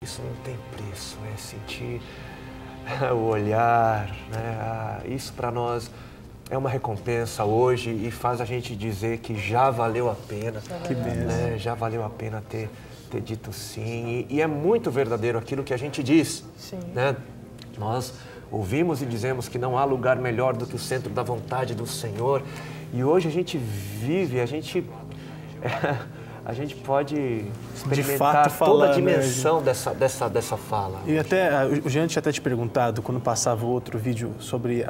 isso não tem preço, é sentir o olhar, né? Isso para nós é uma recompensa hoje e faz a gente dizer que já valeu a pena, Que né? Já valeu a pena ter dito sim. E é muito verdadeiro aquilo que a gente diz, né? Nós ouvimos e dizemos que não há lugar melhor do que o centro da vontade do Senhor. E hoje a gente vive, a gente pode experimentar toda a dimensão dessa fala. E até, o Jean tinha até te perguntado, quando passava o outro vídeo, sobre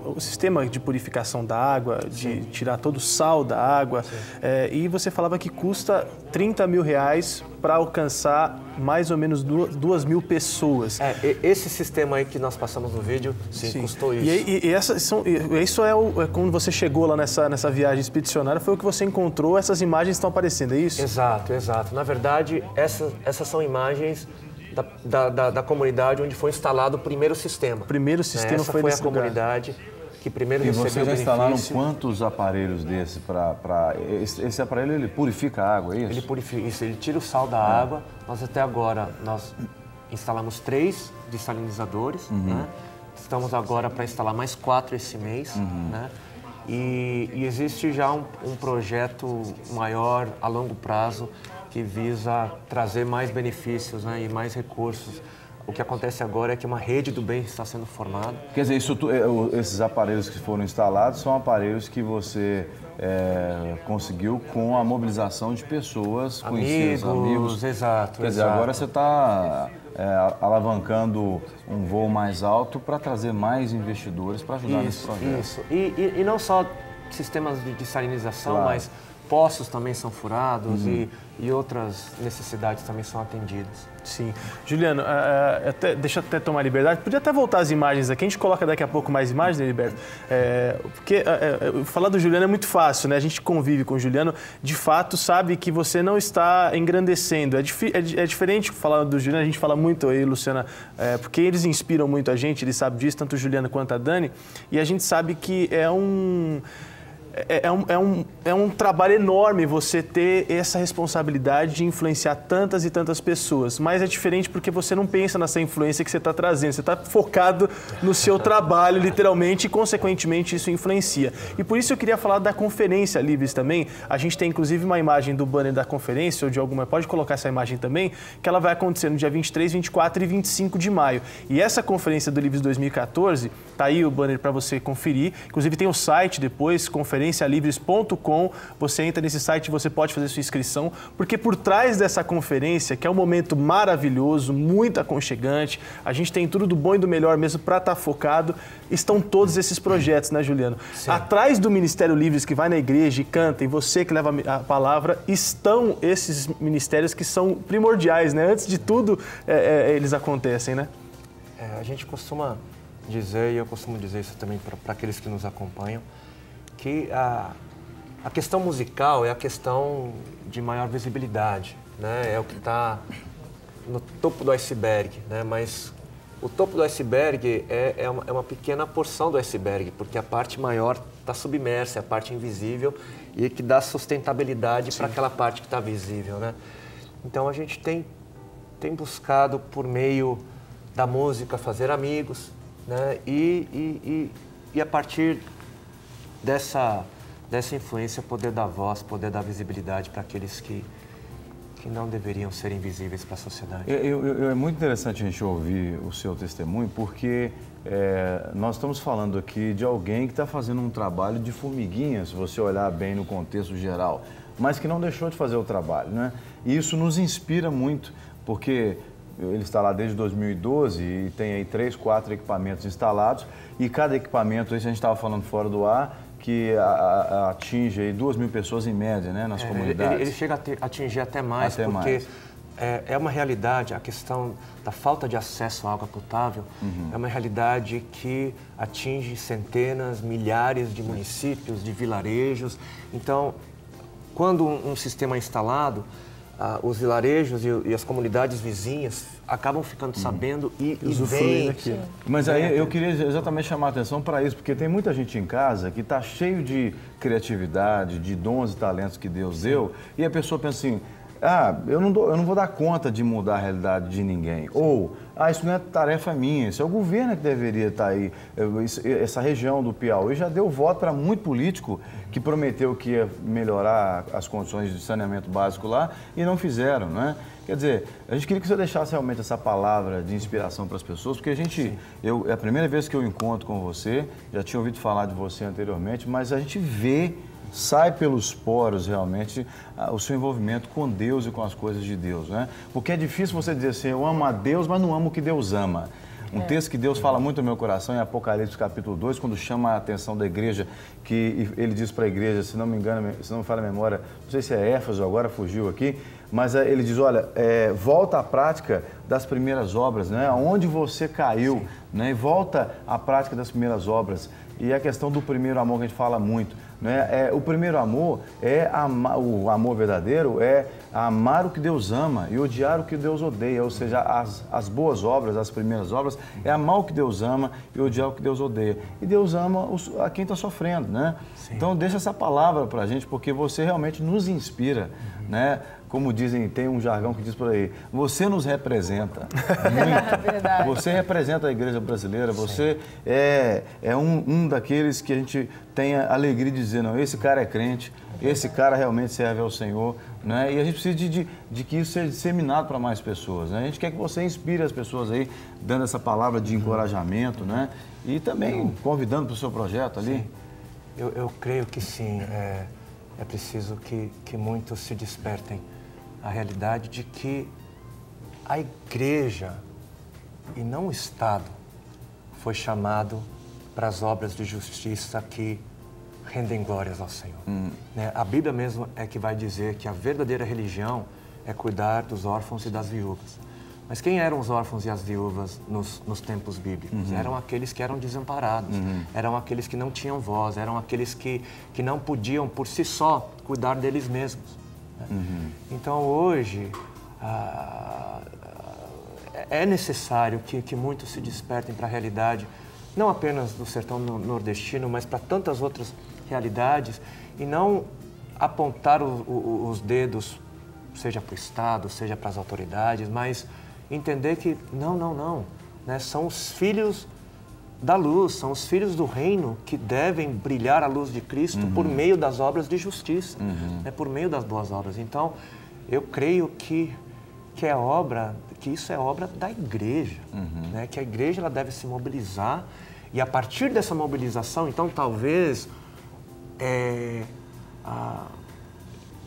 o sistema de purificação da água, de tirar todo o sal da água, e você falava que custa R$30.000 para alcançar mais ou menos 2.000 pessoas. Esse sistema aí que nós passamos no vídeo, custou isso. E isso é quando você chegou lá nessa viagem expedicionária, foi o que você encontrou, essas imagens estão aparecendo, é isso? Exato, exato. Na verdade, essas são imagens da comunidade onde foi instalado o primeiro sistema. O primeiro sistema foi a comunidade que primeiro recebeu o benefício. E vocês já instalaram quantos aparelhos desses esse aparelho, ele purifica a água, é isso? Ele purifica, isso, ele tira o sal da água. Nós até agora, instalamos 3 dessalinizadores, né? Estamos agora para instalar mais 4 esse mês, né? E existe já um projeto maior a longo prazo que visa trazer mais benefícios, né, e mais recursos. O que acontece agora é que uma rede do bem está sendo formada. Quer dizer, esses aparelhos que foram instalados são aparelhos que você conseguiu com a mobilização de pessoas conhecidas, amigos. Exato. Quer dizer, agora você está alavancando um voo mais alto para trazer mais investidores para ajudar nesse projeto. Isso. E não só sistemas de dessalinização, mas poços também são furados e outras necessidades também são atendidas. Sim. Juliano, deixa eu até tomar liberdade. Podia até voltar as imagens aqui, a gente coloca daqui a pouco mais imagens, né, Heriberto? Porque falar do Juliano é muito fácil, né? A gente convive com o Juliano, de fato sabe que você não está engrandecendo. É diferente falar do Juliano, a gente fala muito aí, Luciana, porque eles inspiram muito a gente, eles sabem disso, tanto o Juliano quanto a Dani, e a gente sabe que é um trabalho enorme você ter essa responsabilidade de influenciar tantas e tantas pessoas, mas é diferente porque você não pensa nessa influência que você está trazendo, você está focado no seu trabalho, literalmente, e consequentemente isso influencia. E por isso eu queria falar da Conferência Livres também. A gente tem inclusive uma imagem do banner da conferência, ou de alguma, pode colocar essa imagem também, que ela vai acontecer no dia 23, 24 e 25 de maio. E essa Conferência do Livres 2014, tá aí o banner para você conferir, inclusive tem o site depois, conferencialivres.com, você entra nesse site e você pode fazer sua inscrição, porque por trás dessa conferência, que é um momento maravilhoso, muito aconchegante, a gente tem tudo do bom e do melhor mesmo para estar focado, estão todos esses projetos, né, Juliano? Sim. Atrás do Ministério Livres, que vai na igreja e canta, e você que leva a palavra, estão esses ministérios que são primordiais, né? Antes de tudo, eles acontecem, né? A gente costuma dizer, e eu costumo dizer isso também para aqueles que nos acompanham, que a questão musical é a questão de maior visibilidade, né? É o que está no topo do iceberg, né? Mas o topo do iceberg é uma pequena porção do iceberg, porque a parte maior está submersa, é a parte invisível e que dá sustentabilidade para aquela parte que está visível, né? Então a gente tem buscado por meio da música fazer amigos, né? E a partir dessa influência poder dar voz, poder dar visibilidade para aqueles que não deveriam ser invisíveis para a sociedade. É muito interessante a gente ouvir o seu testemunho, porque nós estamos falando aqui de alguém que está fazendo um trabalho de formiguinha, se você olhar bem no contexto geral, mas que não deixou de fazer o trabalho, né? E isso nos inspira muito, porque ele está lá desde 2012 e tem aí 3, 4 equipamentos instalados, e cada equipamento, isso a gente estava falando fora do ar, que atinge aí 2.000 pessoas em média, né, nas comunidades. Ele chega a atingir até mais, porque é uma realidade, a questão da falta de acesso à água potável é uma realidade que atinge centenas, milhares de municípios, de vilarejos. Então, quando um sistema é instalado, os vilarejos e as comunidades vizinhas acabam ficando sabendo e vêm aqui. Mas aí eu queria exatamente chamar a atenção para isso, porque tem muita gente em casa que está cheio de criatividade, de dons e talentos que Deus deu, e a pessoa pensa assim, eu não vou dar conta de mudar a realidade de ninguém. Ou, isso não é tarefa minha, isso é o governo que deveria estar aí. Essa região do Piauí já deu voto para muito político que prometeu que ia melhorar as condições de saneamento básico lá e não fizeram, né? Quer dizer, a gente queria que você deixasse realmente essa palavra de inspiração para as pessoas, porque é a primeira vez que eu encontro com você, já tinha ouvido falar de você anteriormente, mas a gente sai pelos poros realmente o seu envolvimento com Deus e com as coisas de Deus, né? Porque é difícil você dizer assim, eu amo a Deus, mas não amo o que Deus ama. Um texto que Deus fala muito no meu coração em Apocalipse capítulo 2, quando chama a atenção da igreja, que ele diz para a igreja, se não me engano, se não me falha a memória, não sei se é Éfeso, agora fugiu aqui, mas ele diz, olha, volta à prática das primeiras obras, né? Onde você caiu, né? E volta à prática das primeiras obras. E a questão do primeiro amor que a gente fala muito, né? O primeiro amor o amor verdadeiro é amar o que Deus ama e odiar o que Deus odeia, ou seja, as boas obras, as primeiras obras, é amar o que Deus ama e odiar o que Deus odeia. E Deus ama a quem está sofrendo, né? Sim. Então deixa essa palavra para a gente, porque você realmente nos inspira, né? Como dizem, tem um jargão que diz por aí, você nos representa muito. Verdade. Você representa a igreja brasileira, você é um daqueles que a gente tem a alegria de dizer, não, esse cara é crente, esse cara realmente serve ao Senhor, né? E a gente precisa de que isso seja disseminado para mais pessoas, né? A gente quer que você inspire as pessoas aí, dando essa palavra de encorajamento, né? E também convidando para o seu projeto ali. Sim. Eu creio que sim, é preciso que muitos se despertem a realidade de que a igreja e não o Estado foi chamado para as obras de justiça que rendem glórias ao Senhor. Né? A Bíblia mesmo é que vai dizer que a verdadeira religião é cuidar dos órfãos e das viúvas. Mas quem eram os órfãos e as viúvas nos tempos bíblicos? Eram aqueles que eram desamparados, eram aqueles que não tinham voz, eram aqueles que não podiam por si só cuidar deles mesmos. Então hoje é necessário que muitos se despertem para a realidade, não apenas do sertão nordestino, mas para tantas outras realidades, e não apontar os dedos, seja para o Estado, seja para as autoridades, mas entender que não, né? São os filhos da luz, são os filhos do reino que devem brilhar a luz de Cristo por meio das obras de justiça, né? Por meio das boas obras. Então, eu creio que isso é obra da igreja, né? Que a igreja ela deve se mobilizar e a partir dessa mobilização, então talvez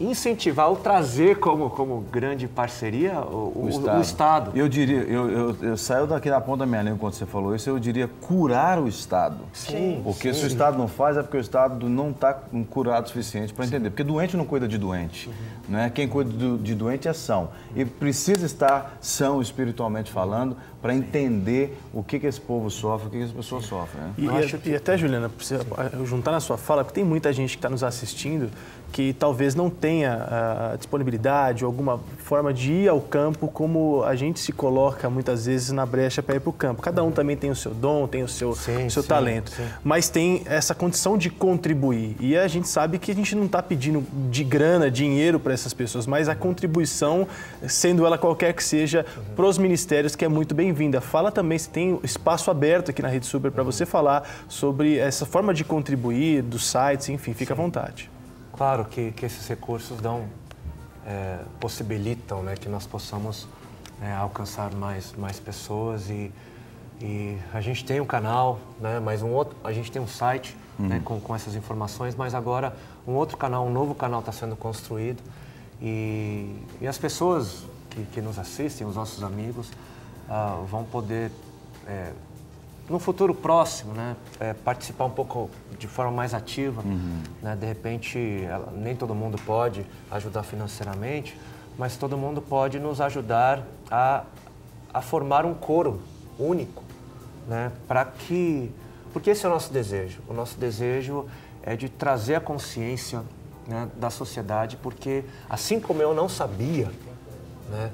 incentivar ou trazer como grande parceria o Estado. Eu diria, eu saio daqui da ponta da minha língua quando você falou isso, eu diria curar o Estado. Sim. Porque se o Estado não faz, é porque o Estado não está curado o suficiente para entender. Porque doente não cuida de doente. Né? Quem cuida de doente é são. E precisa estar são espiritualmente falando para entender o que esse povo sofre, o que as pessoas sofrem. Né? E até, Juliana, precisa juntar na sua fala, porque tem muita gente que está nos assistindo que talvez não tenha a disponibilidade ou alguma forma de ir ao campo como a gente se coloca muitas vezes na brecha para ir para o campo. Cada um também tem o seu dom, tem o seu talento, mas tem essa condição de contribuir. E a gente sabe que a gente não está pedindo de grana, dinheiro para essas pessoas, mas a contribuição, sendo ela qualquer que seja, para os ministérios, que é muito bem-vinda. Fala também se tem espaço aberto aqui na Rede Super para você falar sobre essa forma de contribuir, dos sites, enfim, fica à vontade. Claro que esses recursos possibilitam, né, que nós possamos alcançar mais pessoas e a gente tem um canal, né, a gente tem um site né, com essas informações, mas agora um novo canal está sendo construído e as pessoas que nos assistem, os nossos amigos, vão poder no futuro próximo, né, participar um pouco de forma mais ativa, né, de repente nem todo mundo pode ajudar financeiramente, mas todo mundo pode nos ajudar a formar um coro único, né, porque esse é o nosso desejo é de trazer a consciência, né, da sociedade, porque assim como eu não sabia, né,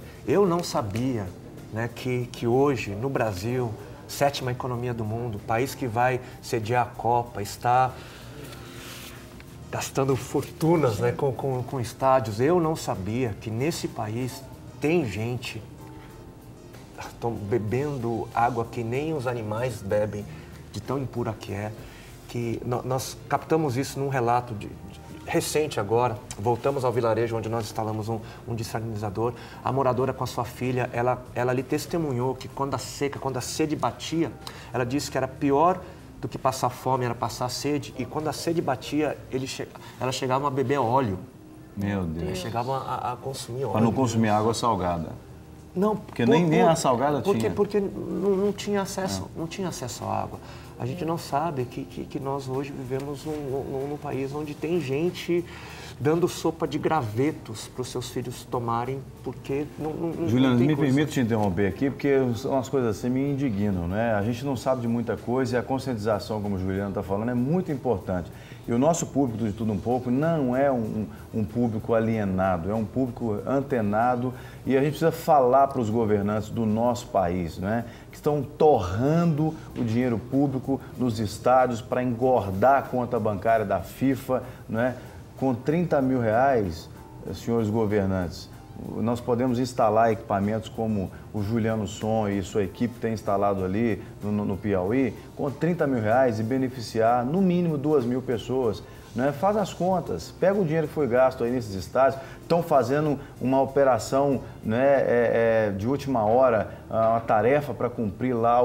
né, que hoje no Brasil, 7ª economia do mundo, país que vai sediar a Copa, está gastando fortunas, né, com estádios. Eu não sabia que nesse país tem gente bebendo água que nem os animais bebem, de tão impura que é. Que nós captamos isso num relato recente agora. Voltamos ao vilarejo onde nós instalamos um dessalinizador. A moradora com a sua filha, ela lhe testemunhou que quando a sede batia, ela disse que era pior do que passar fome, era passar sede. E quando a sede batia, ela chegava a beber óleo. Meu Deus. Eles chegavam a consumir óleo. Para não consumir água salgada. Não, porque nem a salgada tinha. Porque não tinha acesso, não tinha acesso à água. A gente não sabe que nós hoje vivemos num país onde tem gente dando sopa de gravetos para os seus filhos tomarem, porque não Juliano, tem me coisa. permite te interromper aqui, porque umas coisas assim me indignam, né? A gente não sabe de muita coisa e a conscientização, como o Juliano está falando, é muito importante. E o nosso público de Tudo Um Pouco não é um público alienado, é um público antenado e a gente precisa falar para os governantes do nosso país, né? Que estão torrando o dinheiro público nos estádios para engordar a conta bancária da FIFA, né? Com 30 mil reais, senhores governantes, nós podemos instalar equipamentos como o Juliano Som e sua equipe tem instalado ali no Piauí, com 30 mil reais e beneficiar no mínimo 2.000 pessoas. Né? Faz as contas, pega o dinheiro que foi gasto aí nesses estádios, estão fazendo uma operação, né, de última hora, uma tarefa para cumprir lá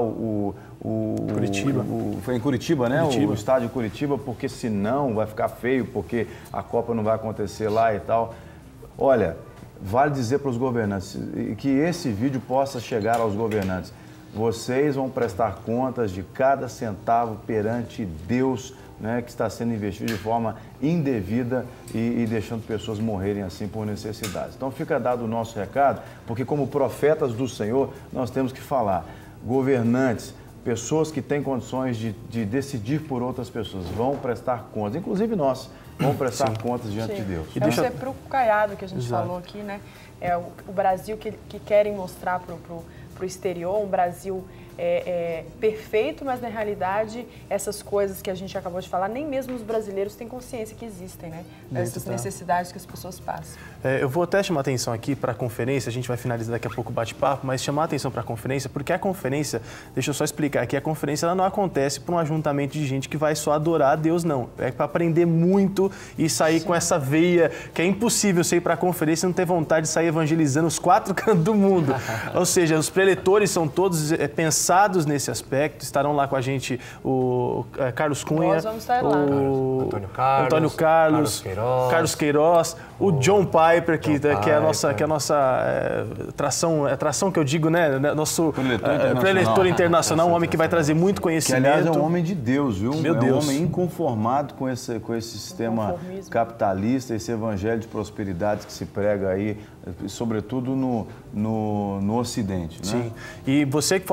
Curitiba. Foi em Curitiba, né? Curitiba. O estádio de Curitiba, porque senão vai ficar feio, porque a Copa não vai acontecer lá e tal. Olha, vale dizer para os governantes que esse vídeo possa chegar aos governantes. Vocês vão prestar contas de cada centavo perante Deus, né, que está sendo investido de forma indevida e deixando pessoas morrerem assim por necessidades. Então fica dado o nosso recado, porque como profetas do Senhor, nós temos que falar. Governantes, pessoas que têm condições de decidir por outras pessoas, vão prestar contas, inclusive nós, vamos prestar contas diante de Deus. E deixa... pro Caiado que a gente falou aqui, né? É o Brasil que querem mostrar pro exterior, um Brasil perfeito, mas na realidade essas coisas que a gente acabou de falar, nem mesmo os brasileiros têm consciência que existem, né? Essas necessidades que as pessoas passam. Eu vou até chamar atenção aqui para a conferência, a gente vai finalizar daqui a pouco o bate-papo, mas chamar atenção para a conferência, porque a conferência, deixa eu só explicar aqui, a conferência ela não acontece para um ajuntamento de gente que vai só adorar a Deus, não. É para aprender muito e sair com essa veia, que é impossível você ir para a conferência e não ter vontade de sair evangelizando os 4 cantos do mundo. Ou seja, os preletores são todos pensados nesse aspecto, estarão lá com a gente o Carlos Cunha, Nós vamos estar lá. o Antônio Carlos, Carlos Queiroz, o John Piper, que é a nossa tração que eu digo, né? Nosso preletor internacional, um homem que vai trazer muito conhecimento. Que, aliás, é um homem de Deus, viu? Meu Deus. É um homem inconformado com esse sistema capitalista, esse evangelho de prosperidade que se prega aí, sobretudo no Ocidente, né? Sim. E você que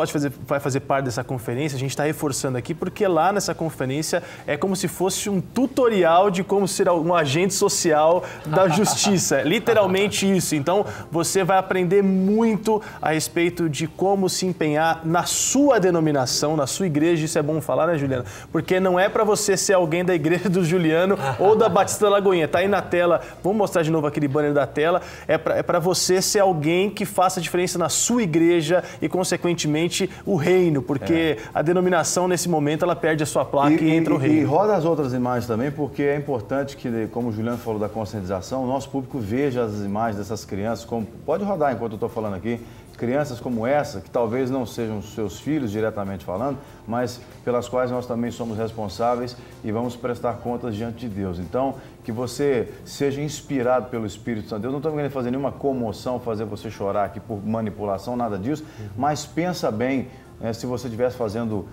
vai fazer parte dessa conferência, a gente está reforçando aqui, porque lá nessa conferência é como se fosse um tutorial de como ser um agente social da justiça. Literalmente isso. Então, você vai aprender muito a respeito de como se empenhar na sua denominação, na sua igreja. Isso é bom falar, né, Juliano? Porque não é para você ser alguém da igreja do Juliano ou da Batista da Lagoinha. Tá aí na tela. Vamos mostrar de novo aquele banner da tela. É para você ser alguém que faça diferença na sua igreja e, consequentemente, o reino. Porque a denominação, nesse momento, ela perde a sua placa e entra o reino. E roda as outras imagens também, porque é importante que, como o Juliano falou da conscientização, o nosso público veja as imagens dessas crianças, pode rodar enquanto eu estou falando aqui, crianças como essa, que talvez não sejam seus filhos diretamente falando, mas pelas quais nós também somos responsáveis e vamos prestar contas diante de Deus. Então, que você seja inspirado pelo Espírito Santo. Deus não estamos querendo fazer nenhuma comoção, fazer você chorar aqui por manipulação, nada disso, mas pensa bem, se você estivesse fazendo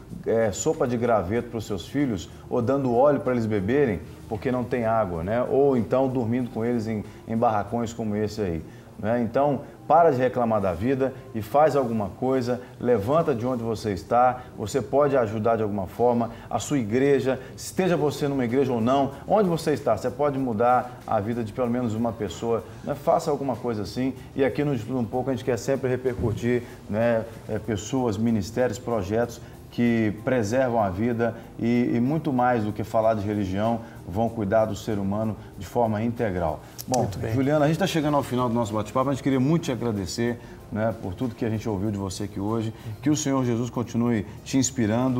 sopa de graveto para os seus filhos ou dando óleo para eles beberem, porque não tem água, né? Ou então dormindo com eles em barracões como esse aí. Né? Então, para de reclamar da vida e faz alguma coisa, levanta de onde você está, você pode ajudar de alguma forma, a sua igreja, esteja você numa igreja ou não, onde você está, você pode mudar a vida de pelo menos uma pessoa, né? Faça alguma coisa assim e aqui no Estudo Um Pouco a gente quer sempre repercutir, né, pessoas, ministérios, projetos que preservam a vida e muito mais do que falar de religião, vão cuidar do ser humano de forma integral. Bom, Juliana, a gente está chegando ao final do nosso bate-papo, a gente queria muito te agradecer, né, por tudo que a gente ouviu de você aqui hoje, que o Senhor Jesus continue te inspirando.